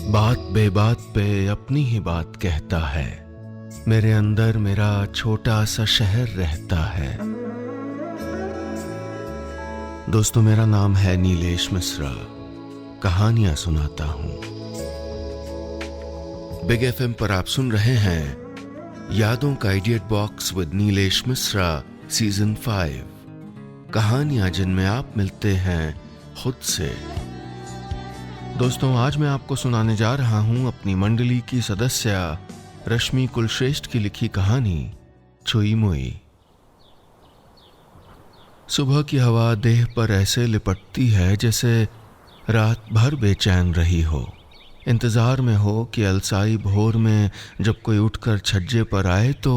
बात बेबात पे अपनी ही बात कहता है। मेरे अंदर मेरा छोटा सा शहर रहता है। दोस्तों, मेरा नाम है नीलेश मिश्रा। कहानियां सुनाता हूं। बिग एफएम पर आप सुन रहे हैं यादों का idiot box with Nilesh Mishra season 5। कहानियां जिनमें आप मिलते हैं खुद से। दोस्तों, आज मैं आपको सुनाने जा रहा हूं अपनी मंडली की सदस्य रश्मि कुलश्रेष्ठ की लिखी कहानी छुई मुई। सुबह की हवा देह पर ऐसे लिपटती है जैसे रात भर बेचैन रही हो, इंतजार में हो कि अलसाई भोर में जब कोई उठकर छज्जे पर आए तो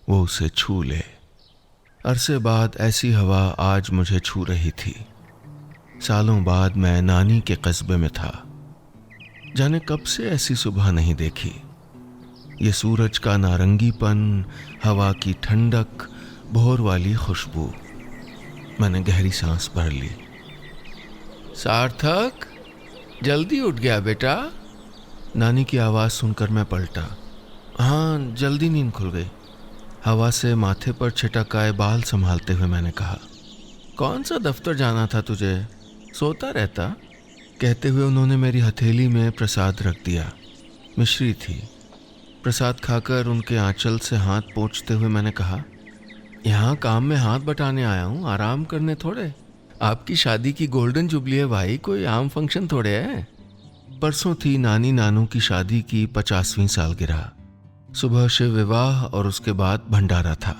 वो उसे छू ले। अरसे बाद ऐसी हवा आज मुझे छू रही थी। सालों बाद मैं नानी के कस्बे में था। जाने कब से ऐसी सुबह नहीं देखी। ये सूरज का नारंगीपन, हवा की ठंडक, भोर वाली खुशबू। मैंने गहरी सांस भर ली। सार्थक, जल्दी उठ गया बेटा? नानी की आवाज़ सुनकर मैं पलटा। हाँ, जल्दी नींद खुल गई। हवा से माथे पर छिटक आए बाल संभालते हुए मैंने कहा। कौन सा दफ्तर जाना था तुझे? सोता रहता? कहते हुए उन्होंने मेरी हथेली में प्रसाद रख दिया। मिश्री थी। प्रसाद खाकर उनके आंचल से हाथ पोंछते हुए मैंने कहा, यहाँ काम में हाथ बटाने आया हूँ, आराम करने थोड़े। आपकी शादी की गोल्डन जुबली है भाई, कोई आम फंक्शन थोड़े है। परसों थी नानी नानू की शादी की 50वीं सालगिरह। सुबह शिव विवाह और उसके बाद भंडारा था।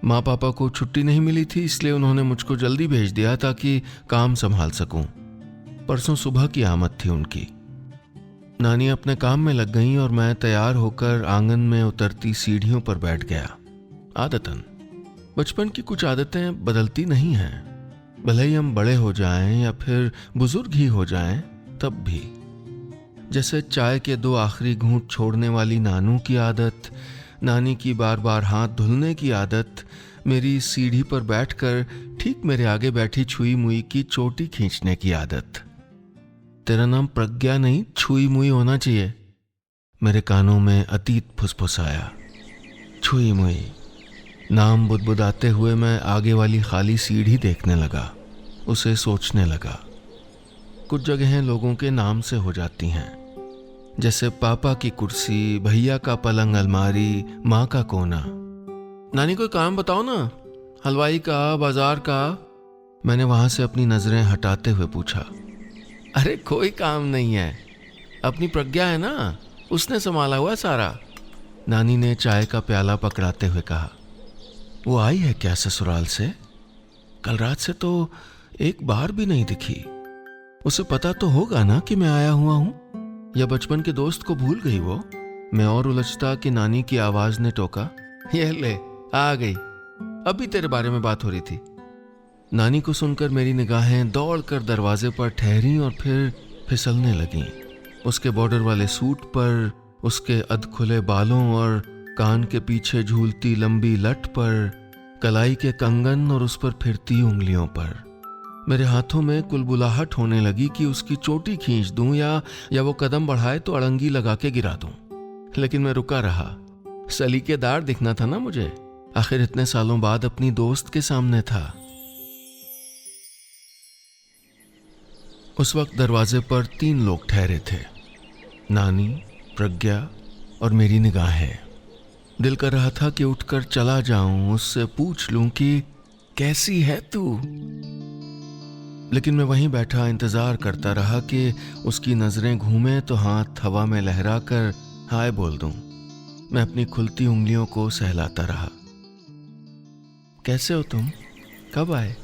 माँ पापा को छुट्टी नहीं मिली थी, इसलिए उन्होंने मुझको जल्दी भेज दिया ताकि काम संभाल सकूं। परसों सुबह की आमद थी उनकी। नानी अपने काम में लग गईं और मैं तैयार होकर आंगन में उतरती सीढ़ियों पर बैठ गया। आदतन बचपन की कुछ आदतें बदलती नहीं हैं, भले ही हम बड़े हो जाएं या फिर बुजुर्ग ही हो जाएं, तब भी। जैसे चाय के 2 आखिरी घूंट छोड़ने वाली नानू की आदत, नानी की बार बार हाथ धुलने की आदत, मेरी सीढ़ी पर बैठकर ठीक मेरे आगे बैठी छुई मुई की चोटी खींचने की आदत। तेरा नाम प्रज्ञा नहीं, छुई मुई होना चाहिए। मेरे कानों में अतीत फुसफुसाया। छुई मुई नाम बुदबुदाते हुए मैं आगे वाली खाली सीढ़ी देखने लगा, उसे सोचने लगा। कुछ जगहें लोगों के नाम से हो जाती हैं, जैसे पापा की कुर्सी, भैया का पलंग अलमारी, माँ का कोना। नानी कोई काम बताओ ना, हलवाई का, बाजार का। मैंने वहां से अपनी नजरें हटाते हुए पूछा। अरे कोई काम नहीं है, अपनी प्रज्ञा है ना, उसने संभाला हुआ सारा। नानी ने चाय का प्याला पकड़ाते हुए कहा। वो आई है क्या ससुराल से? कल रात से तो एक बार भी नहीं दिखी। उसे पता तो होगा ना कि मैं आया हुआ हूं, या बचपन के दोस्त को भूल गई वो? मैं और उलझता कि नानी की आवाज ने टोका, ये ले आ गई, अभी तेरे बारे में बात हो रही थी। नानी को सुनकर मेरी निगाहें दौड़कर दरवाजे पर ठहरी और फिर फिसलने लगीं। उसके बॉर्डर वाले सूट पर, उसके अधखुले बालों और कान के पीछे झूलती लंबी लट पर, कलाई के कंगन और उस पर फिरती उंगलियों पर। मेरे हाथों में कुलबुलाहट होने लगी कि उसकी चोटी खींच दूं या वो कदम बढ़ाए तो अड़ंगी लगा के गिरा दूं। लेकिन मैं रुका रहा। सलीकेदार दिखना था ना मुझे, आखिर इतने सालों बाद अपनी दोस्त के सामने था। उस वक्त दरवाजे पर 3 लोग ठहरे थे, नानी, प्रज्ञा और मेरी निगाहें। दिल कर रहा था कि उठकर चला जाऊं, उससे पूछ लूं कि कैसी है तू। लेकिन मैं वहीं बैठा इंतजार करता रहा कि उसकी नजरें घूमे तो हाथ हवा में लहरा कर हाय बोल दूं। मैं अपनी खुलती उंगलियों को सहलाता रहा। कैसे हो तुम? कब आए?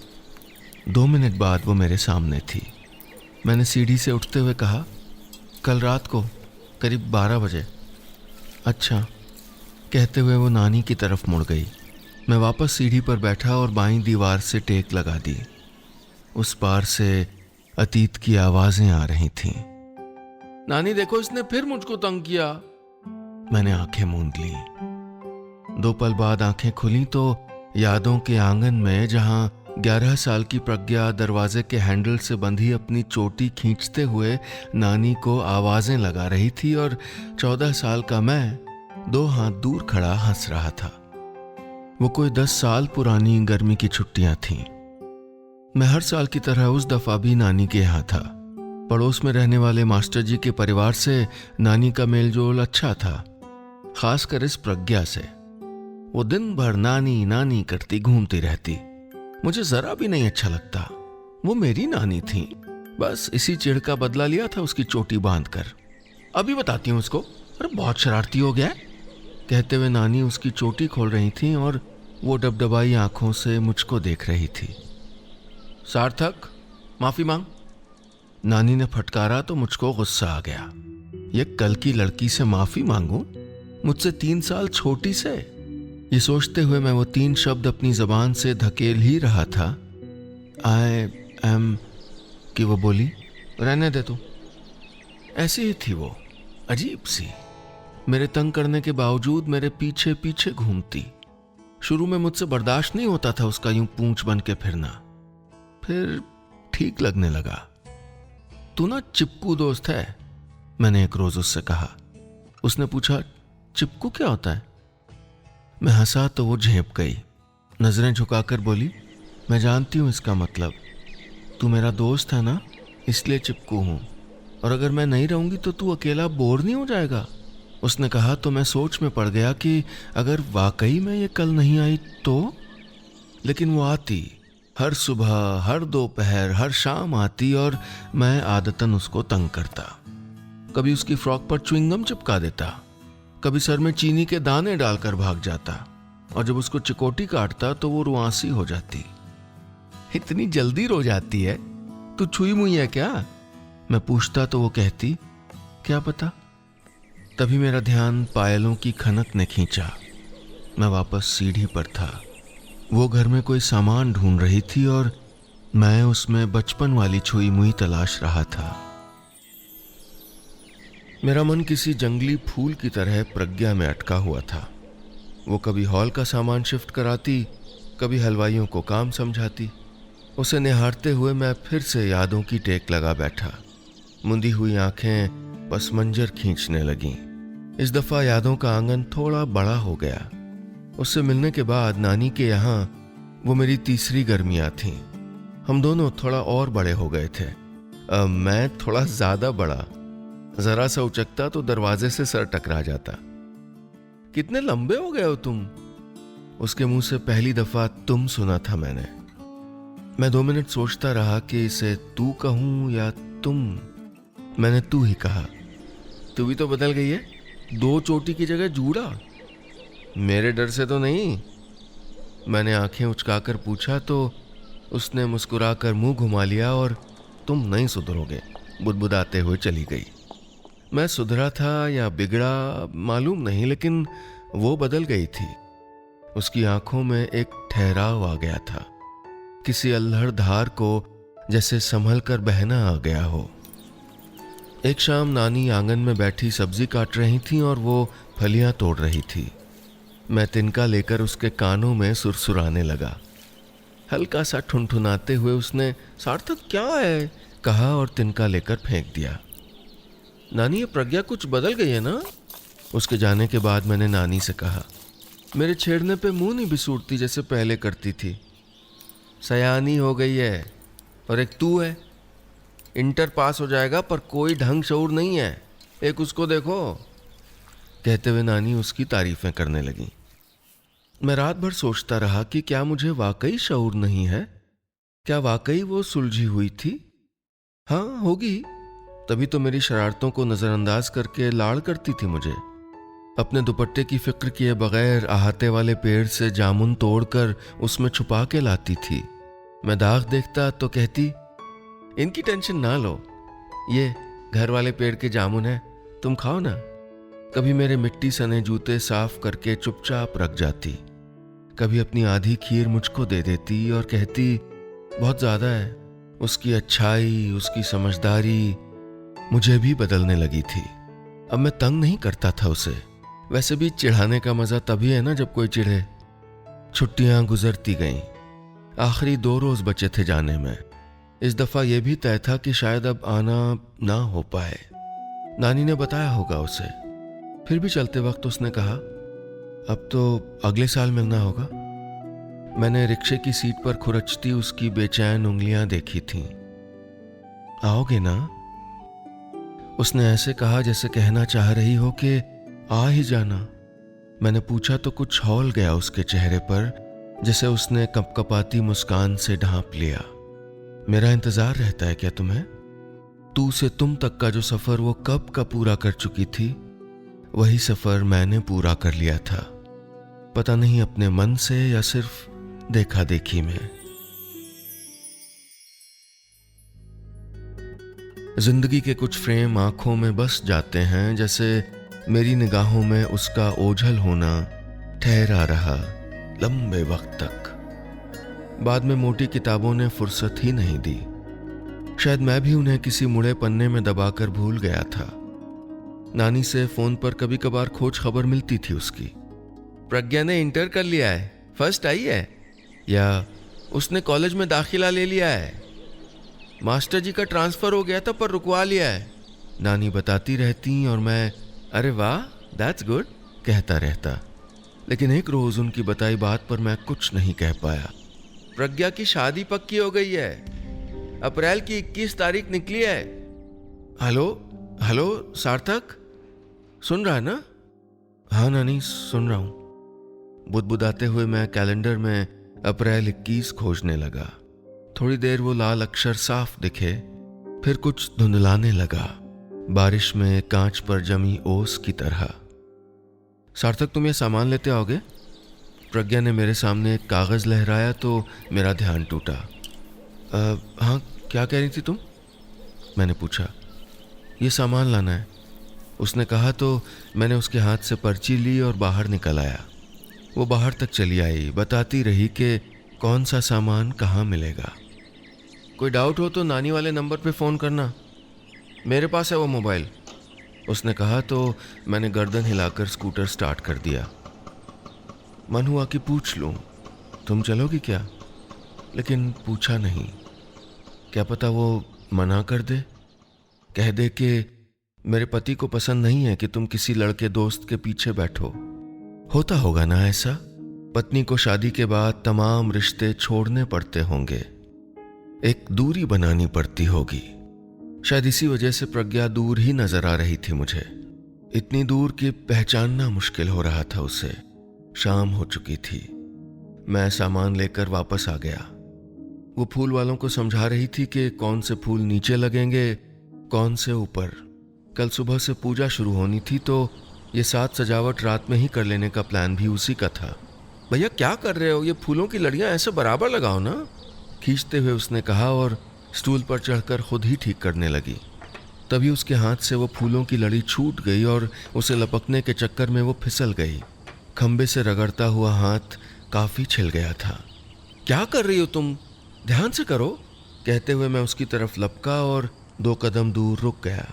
2 मिनट बाद वो मेरे सामने थी। मैंने सीढ़ी से उठते हुए कहा, कल रात को करीब 12 बजे। अच्छा, कहते हुए वो नानी की तरफ मुड़ गई। मैं वापस सीढ़ी पर बैठा और बाईं दीवार से टेक लगा दी। उस पार से अतीत की आवाजें आ रही थीं। नानी देखो, इसने फिर मुझको तंग किया। मैंने आंखें मूंद ली। 2 पल बाद आंखें खुली तो यादों के आंगन में, जहां 11 साल की प्रज्ञा दरवाजे के हैंडल से बंधी अपनी चोटी खींचते हुए नानी को आवाजें लगा रही थी और 14 साल का मैं 2 हाथ दूर खड़ा हंस रहा था। वो कोई 10 साल पुरानी गर्मी की छुट्टियां थीं। मैं हर साल की तरह उस दफा भी नानी के यहाँ था। पड़ोस में रहने वाले मास्टर जी के परिवार से नानी का मेलजोल अच्छा था, खासकर इस प्रज्ञा से। वो दिन भर नानी नानी करती घूमती रहती। मुझे जरा भी नहीं अच्छा लगता। वो मेरी नानी थी, बस इसी चिढ़ का बदला लिया था उसकी चोटी बांधकर। अभी बताती हूँ उसको, अरे बहुत शरारती हो गया है, कहते हुए नानी उसकी चोटी खोल रही थी और वो डबडबाई आंखों से मुझको देख रही थी। सार्थक, माफी मांग, नानी ने फटकारा तो मुझको गुस्सा आ गया। ये कल की लड़की से माफी मांगू, मुझसे 3 साल छोटी से? ये सोचते हुए मैं वो 3 शब्द अपनी जबान से धकेल ही रहा था। आई एम कि वो बोली, रहने दे तू। ऐसी ही थी वो, अजीब सी। मेरे तंग करने के बावजूद मेरे पीछे पीछे घूमती। शुरू में मुझसे बर्दाश्त नहीं होता था उसका यूं पूंछ बन के फिरना, फिर ठीक लगने लगा। तू ना चिपकू दोस्त है, मैंने एक रोज उससे कहा। उसने पूछा, चिपकू क्या होता है? मैं हंसा तो वो झेंप गई, नजरें झुकाकर बोली, मैं जानती हूं इसका मतलब। तू मेरा दोस्त है ना, इसलिए चिपकू हूं, और अगर मैं नहीं रहूंगी तो तू अकेला बोर नहीं हो जाएगा? उसने कहा तो मैं सोच में पड़ गया कि अगर वाकई में ये कल नहीं आई तो। लेकिन वो आती, हर सुबह, हर दोपहर, हर शाम आती और मैं आदतन उसको तंग करता। कभी उसकी फ्रॉक पर च्युइंगम चिपका देता, कभी सर में चीनी के दाने डालकर भाग जाता, और जब उसको चिकोटी काटता तो वो रुआंसी हो जाती। इतनी जल्दी रो जाती है, तू छुई मुई है क्या? मैं पूछता तो वो कहती, क्या पता। तभी मेरा ध्यान पायलों की खनक ने खींचा। मैं वापस सीढ़ी पर था। वो घर में कोई सामान ढूंढ रही थी और मैं उसमें बचपन वाली छुई मुई तलाश रहा था। मेरा मन किसी जंगली फूल की तरह प्रज्ञा में अटका हुआ था। वो कभी हॉल का सामान शिफ्ट कराती, कभी हलवाइयों को काम समझाती। उसे निहारते हुए मैं फिर से यादों की टेक लगा बैठा। मुंदी हुई आंखें बस मंजर खींचने लगीं। इस दफा यादों का आंगन थोड़ा बड़ा हो गया। उससे मिलने के बाद नानी के यहाँ वो मेरी तीसरी गर्मियाँ थीं। हम दोनों थोड़ा और बड़े हो गए थे। मैं थोड़ा ज्यादा बड़ा, जरा सा उचकता तो दरवाजे से सर टकरा जाता। कितने लंबे हो गए हो तुम? उसके मुंह से पहली दफा तुम सुना था मैंने। मैं 2 मिनट सोचता रहा कि इसे तू कहूं या तुम। मैंने तू ही कहा। तू भी तो बदल गई है, 2 चोटी की जगह जूड़ा। मेरे डर से तो नहीं? मैंने आंखें उचकाकर पूछा तो उसने मुस्कुराकर मुंह घुमा लिया और तुम नहीं सुधरोगे बुदबुदाते हुए चली गई। मैं सुधरा था या बिगड़ा मालूम नहीं, लेकिन वो बदल गई थी। उसकी आंखों में एक ठहराव आ गया था, किसी अल्हड़ धार को जैसे संभल कर बहना आ गया हो। एक शाम नानी आंगन में बैठी सब्जी काट रही थी और वो फलियां तोड़ रही थी। मैं तिनका लेकर उसके कानों में सुरसुराने लगा। हल्का सा ठुनठुनाते हुए उसने, सार्थक क्या है, कहा और तिनका लेकर फेंक दिया। नानी, ये प्रज्ञा कुछ बदल गई है ना? उसके जाने के बाद मैंने नानी से कहा, मेरे छेड़ने पे मुंह नहीं बिसूरती जैसे पहले करती थी। सयानी हो गई है। और एक तू है, इंटर पास हो जाएगा पर कोई ढंग शऊर नहीं है, एक उसको देखो। कहते हुए नानी उसकी तारीफें करने लगी। मैं रात भर सोचता रहा कि क्या मुझे वाकई शऊर नहीं है? क्या वाकई वो सुलझी हुई थी? हाँ होगी, तभी तो मेरी शरारतों को नजरअंदाज करके लाड़ करती थी मुझे। अपने दुपट्टे की फिक्र किए बगैर अहाते वाले पेड़ से जामुन तोड़कर उसमें छुपा के लाती थी। मैं दाग देखता तो कहती, इनकी टेंशन ना लो, ये घर वाले पेड़ के जामुन है, तुम खाओ ना। कभी मेरे मिट्टी सने जूते साफ करके चुपचाप रख जाती, कभी अपनी आधी खीर मुझको दे देती और कहती, बहुत ज्यादा है। उसकी अच्छाई, उसकी समझदारी मुझे भी बदलने लगी थी। अब मैं तंग नहीं करता था उसे। वैसे भी चिढ़ाने का मजा तभी है ना जब कोई चिढ़े। छुट्टियां गुजरती गईं। आखिरी 2 रोज बचे थे जाने में। इस दफा यह भी तय था कि शायद अब आना ना हो पाए। नानी ने बताया होगा उसे। फिर भी चलते वक्त उसने कहा, अब तो अगले साल मिलना होगा। मैंने रिक्शे की सीट पर खुरचती उसकी बेचैन उंगलियां देखी थीं। आओगे ना? उसने ऐसे कहा जैसे कहना चाह रही हो कि आ ही जाना। मैंने पूछा तो कुछ हौल गया उसके चेहरे पर, जिसे उसने कपकपाती मुस्कान से ढांप लिया। मेरा इंतजार रहता है क्या तुम्हें? तू से तुम तक का जो सफर वो कब का पूरा कर चुकी थी, वही सफर मैंने पूरा कर लिया था। पता नहीं अपने मन से या सिर्फ देखा देखी में। जिंदगी के कुछ फ्रेम आंखों में बस जाते हैं, जैसे मेरी निगाहों में उसका ओझल होना ठहरा रहा लंबे वक्त तक। बाद में मोटी किताबों ने फुर्सत ही नहीं दी। शायद मैं भी उन्हें किसी मुड़े पन्ने में दबाकर भूल गया था। नानी से फोन पर कभी कभार खोज खबर मिलती थी उसकी। प्रज्ञा ने इंटर कर लिया है, फर्स्ट आई है, या उसने कॉलेज में दाखिला ले लिया है, मास्टर जी का ट्रांसफर हो गया था पर रुकवा लिया है। नानी बताती रहती और मैं अरे वाह दैट्स गुड कहता रहता। लेकिन एक रोज उनकी बताई बात पर मैं कुछ नहीं कह पाया। प्रज्ञा की शादी पक्की हो गई है, अप्रैल की 21 तारीख निकली है। हेलो हेलो सार्थक, सुन रहा है ना? हाँ नानी सुन रहा हूं। बुदबुदाते हुए मैं कैलेंडर में अप्रैल 21 खोजने लगा। थोड़ी देर वो लाल अक्षर साफ दिखे, फिर कुछ धुंधलाने लगा, बारिश में कांच पर जमी ओस की तरह। सार्थक तुम ये सामान लेते आओगे? प्रज्ञा ने मेरे सामने एक कागज लहराया तो मेरा ध्यान टूटा। हाँ क्या कह रही थी तुम? मैंने पूछा। ये सामान लाना है, उसने कहा तो मैंने उसके हाथ से पर्ची ली और बाहर निकल आया। वो बाहर तक चली आई, बताती रही कि कौन सा सामान कहाँ मिलेगा। कोई डाउट हो तो नानी वाले नंबर पे फ़ोन करना, मेरे पास है वो मोबाइल, उसने कहा तो मैंने गर्दन हिलाकर स्कूटर स्टार्ट कर दिया। मन हुआ कि पूछ लूं, तुम चलोगी क्या? लेकिन पूछा नहीं। क्या पता वो मना कर दे, कह दे कि मेरे पति को पसंद नहीं है कि तुम किसी लड़के दोस्त के पीछे बैठो। होता होगा ना ऐसा, पत्नी को शादी के बाद तमाम रिश्ते छोड़ने पड़ते होंगे, एक दूरी बनानी पड़ती होगी। शायद इसी वजह से प्रज्ञा दूर ही नजर आ रही थी मुझे, इतनी दूर कि पहचानना मुश्किल हो रहा था उसे। शाम हो चुकी थी। मैं सामान लेकर वापस आ गया। वो फूल वालों को समझा रही थी कि कौन से फूल नीचे लगेंगे, कौन से ऊपर। कल सुबह से पूजा शुरू होनी थी तो ये साज सजावट रात में ही कर लेने का प्लान भी उसी का था। भैया क्या कर रहे हो, ये फूलों की लड़ियां ऐसे बराबर लगाओ ना, खींचते हुए उसने कहा और स्टूल पर चढ़कर खुद ही ठीक करने लगी। तभी उसके हाथ से वो फूलों की लड़ी छूट गई और उसे लपकने के चक्कर में वो फिसल गई। खंबे से रगड़ता हुआ हाथ काफी छिल गया था। क्या कर रही हो तुम, ध्यान से करो, कहते हुए मैं उसकी तरफ लपका और 2 कदम दूर रुक गया।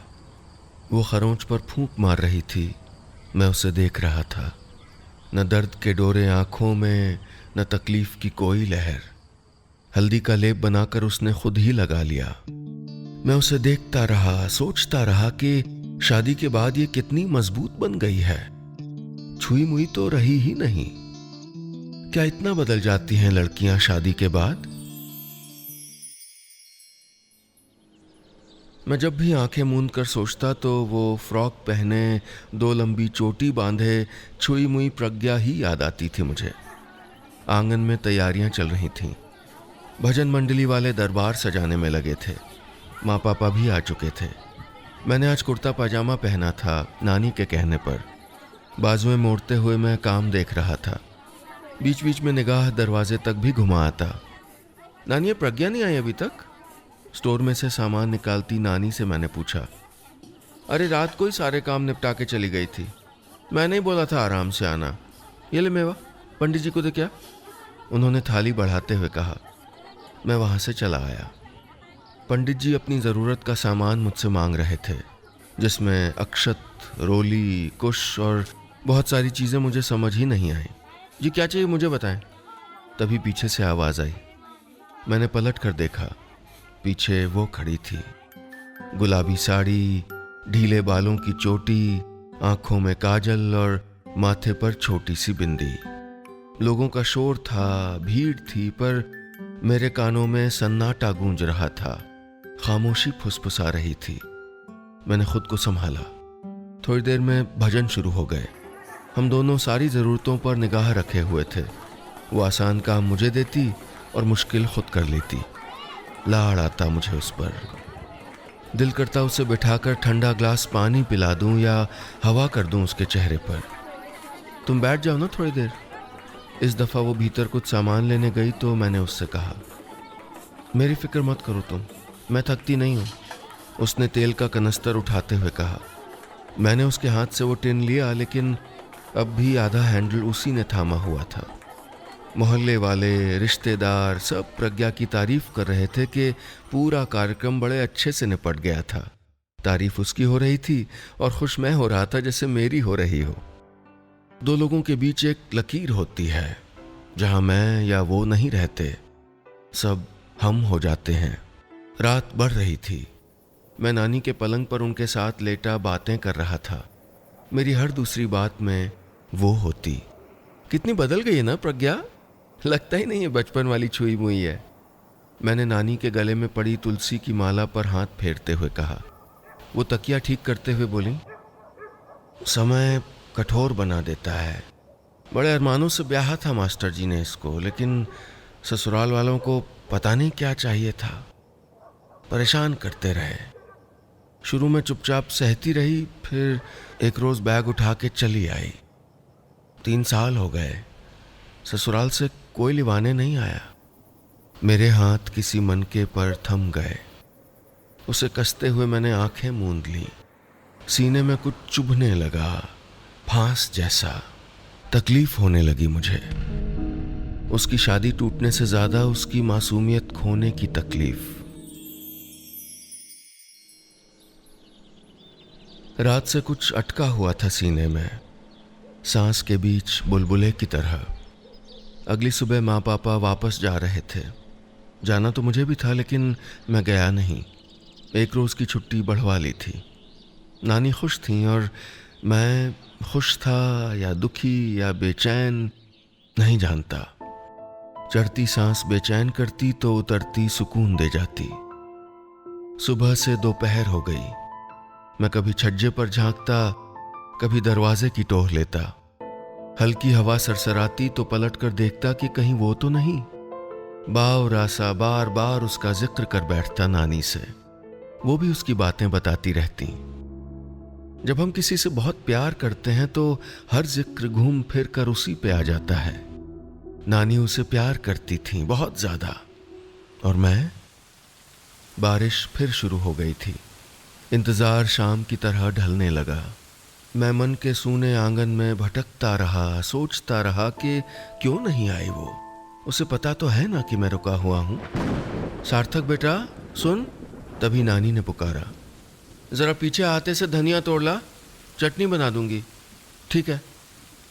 वो खरोंच पर फूंक मार रही थी, मैं उसे देख रहा था। न दर्द के डोरे आंखों में, न तकलीफ की कोई लहर। हल्दी का लेप बनाकर उसने खुद ही लगा लिया। मैं उसे देखता रहा, सोचता रहा कि शादी के बाद ये कितनी मजबूत बन गई है, छुई मुई तो रही ही नहीं। क्या इतना बदल जाती हैं लड़कियां शादी के बाद? मैं जब भी आंखें मूंद कर सोचता तो वो फ्रॉक पहने, 2 लंबी चोटी बांधे छुई मुई प्रज्ञा ही याद आती थी मुझे। आंगन में तैयारियां चल रही थीं। भजन मंडली वाले दरबार सजाने में लगे थे। माँ पापा भी आ चुके थे। मैंने आज कुर्ता पाजामा पहना था, नानी के कहने पर। बाजुएं मोड़ते हुए मैं काम देख रहा था। बीच बीच में निगाह दरवाजे तक भी घुमा आता। नानी ये प्रज्ञा नहीं आई अभी तक? स्टोर में से सामान निकालती नानी से मैंने पूछा। अरे रात को ही सारे काम निपटा के चली गई थी, मैंने ही बोला था आराम से आना। ये ले मेवा, पंडित जी को दे क्या? उन्होंने थाली बढ़ाते हुए कहा। मैं वहां से चला आया। पंडित जी अपनी ज़रूरत का सामान मुझसे मांग रहे थे, जिसमें अक्षत, रोली, कुश और बहुत सारी चीज़ें मुझे समझ ही नहीं आई। जी क्या चाहिए मुझे बताएं। तभी पीछे से आवाज़ आई, मैंने पलट कर देखा। पीछे वो खड़ी थी, गुलाबी साड़ी, ढीले बालों की चोटी, आंखों में काजल और माथे पर छोटी सी बिंदी। लोगों का शोर था, भीड़ थी, पर मेरे कानों में सन्नाटा गूंज रहा था। खामोशी फुसफुसा रही थी। मैंने खुद को संभाला। थोड़ी देर में भजन शुरू हो गए। हम दोनों सारी ज़रूरतों पर निगाह रखे हुए थे। वो आसान काम मुझे देती और मुश्किल खुद कर लेती। लाड़ आता मुझे उस पर। दिल करता उसे बिठाकर ठंडा ग्लास पानी पिला दूं या हवा कर दूं उसके चेहरे पर। तुम बैठ जाओ ना थोड़ी देर। इस दफ़ा वो भीतर कुछ सामान लेने गई तो मैंने उससे कहा, मेरी फिक्र मत करो तुम, मैं थकती नहीं हूँ। उसने तेल का कनस्तर उठाते हुए कहा। मैंने उसके हाथ से वो टिन लिया, लेकिन अब भी आधा हैंडल उसी ने थामा हुआ था। मोहल्ले वाले, रिश्तेदार सब प्रज्ञा की तारीफ कर रहे थे कि पूरा कार्यक्रम बड़े अच्छे से निपट गया था। तारीफ उसकी हो रही थी और खुश मैं हो रहा था जैसे मेरी हो रही हो। दो लोगों के बीच एक लकीर होती है, जहां मैं या वो नहीं रहते, सब हम हो जाते हैं। रात बढ़ रही थी। मैं नानी के पलंग पर उनके साथ लेटा बातें कर रहा था। मेरी हर दूसरी बात में वो होती। कितनी बदल गई है ना प्रज्ञा, लगता ही नहीं है बचपन वाली छुई मुई है। मैंने नानी के गले में पड़ी तुलसी की माला पर हाथ फेरते हुए कहा। वो तकिया ठीक करते हुए बोली, समय कठोर बना देता है। बड़े अरमानों से ब्याहा था मास्टर जी ने इसको, लेकिन ससुराल वालों को पता नहीं क्या चाहिए था, परेशान करते रहे। शुरू में चुपचाप सहती रही, फिर एक रोज बैग उठा के चली आई। 3 साल हो गए, ससुराल से कोई लिवाने नहीं आया। मेरे हाथ किसी मनके पर थम गए। उसे कसते हुए मैंने आंखें मूंद ली। सीने में कुछ चुभने लगा, फांस जैसा। तकलीफ होने लगी मुझे। उसकी शादी टूटने से ज्यादा उसकी मासूमियत खोने की तकलीफ। रात से कुछ अटका हुआ था सीने में, सांस के बीच बुलबुले की तरह। अगली सुबह माँ पापा वापस जा रहे थे। जाना तो मुझे भी था, लेकिन मैं गया नहीं। एक रोज़ की छुट्टी बढ़वा ली थी। नानी खुश थीं और मैं खुश था या दुखी या बेचैन नहीं जानता। चढ़ती सांस बेचैन करती तो उतरती सुकून दे जाती। सुबह से दोपहर हो गई। मैं कभी छज्जे पर झांकता, कभी दरवाजे की टोह लेता। हल्की हवा सरसराती तो पलट कर देखता कि कहीं वो तो नहीं। बावरा सा बार बार उसका जिक्र कर बैठता नानी से। वो भी उसकी बातें बताती रहती। जब हम किसी से बहुत प्यार करते हैं तो हर जिक्र घूम फिर कर उसी पे आ जाता है। नानी उसे प्यार करती थी, बहुत ज्यादा। और मैं? बारिश फिर शुरू हो गई थी। इंतजार शाम की तरह ढलने लगा। मैं मन के सूने आंगन में भटकता रहा, सोचता रहा कि क्यों नहीं आई वो। उसे पता तो है ना कि मैं रुका हुआ हूं। सार्थक बेटा सुन, तभी नानी ने पुकारा, जरा पीछे आते से धनिया तोड़ ला, चटनी बना दूंगी। ठीक है।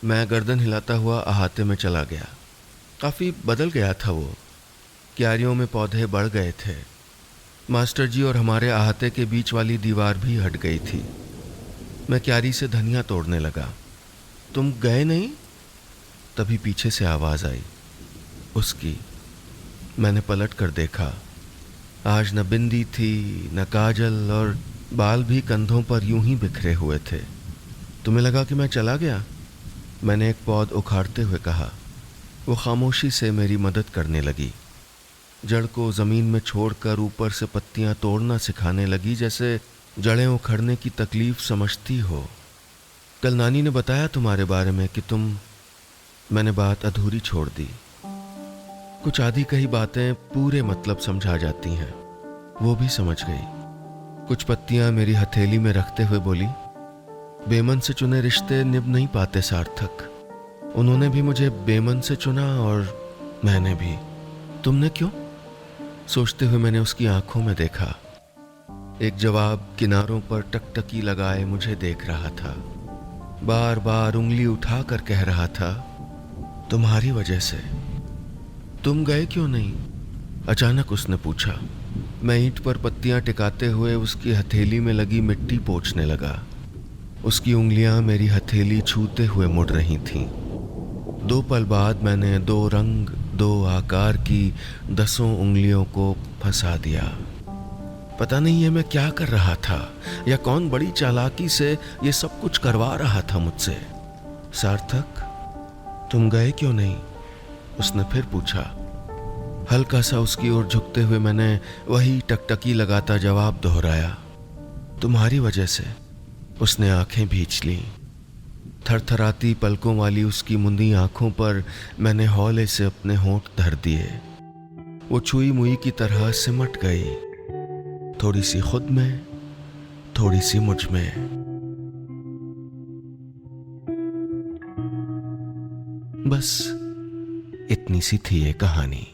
मैं गर्दन हिलाता हुआ अहाते में चला गया। काफी बदल गया था वो। क्यारियों में पौधे बढ़ गए थे। मास्टर जी और हमारे अहाते के बीच वाली दीवार भी हट गई थी। मैं क्यारी से धनिया तोड़ने लगा। तुम गए नहीं? तभी पीछे से आवाज आई, उसकी। मैंने पलट कर देखा। आज न बिंदी थी, न काजल, और बाल भी कंधों पर यूं ही बिखरे हुए थे। तुम्हें लगा कि मैं चला गया? मैंने एक पौध उखाड़ते हुए कहा। वो खामोशी से मेरी मदद करने लगी। जड़ को जमीन में छोड़कर ऊपर से पत्तियां तोड़ना सिखाने लगी, जैसे जड़ें उखड़ने की तकलीफ समझती हो। कल नानी ने बताया तुम्हारे बारे में कि तुम। मैंने बात अधूरी छोड़ दी। कुछ आधी कही बातें पूरे मतलब समझा जाती हैं। वो भी समझ गई। कुछ पत्तियां मेरी हथेली में रखते हुए बोली, बेमन से चुने रिश्ते निभ नहीं पाते सार्थक। उन्होंने भी मुझे बेमन से चुना और मैंने भी। तुमने क्यों? सोचते हुए मैंने उसकी आंखों में देखा। एक जवाब किनारों पर टकटकी लगाए मुझे देख रहा था। बार बार उंगली उठाकर कह रहा था, तुम्हारी वजह से। तुम गए क्यों नहीं? अचानक उसने पूछा। मैं ईंट पर पत्तियां टिकाते हुए उसकी हथेली में लगी मिट्टी पोंछने लगा। उसकी उंगलियां मेरी हथेली छूते हुए मुड़ रही थीं। 2 पल बाद मैंने 2 रंग 2 आकार की 10 उंगलियों को फंसा दिया। पता नहीं ये मैं क्या कर रहा था, या कौन बड़ी चालाकी से ये सब कुछ करवा रहा था मुझसे। सार्थक, तुम गए क्यों नहीं? उसने फिर पूछा। हल्का सा उसकी ओर झुकते हुए मैंने वही टकटकी लगाता जवाब दोहराया। तुम्हारी वजह से। उसने आंखें भींच ली। थरथराती पलकों वाली उसकी मुंदी आंखों पर मैंने हौले से अपने होंठ धर दिए। वो छुई मुई की तरह सिमट गई, थोड़ी सी खुद में, थोड़ी सी मुझ में। बस इतनी सी थी ये कहानी।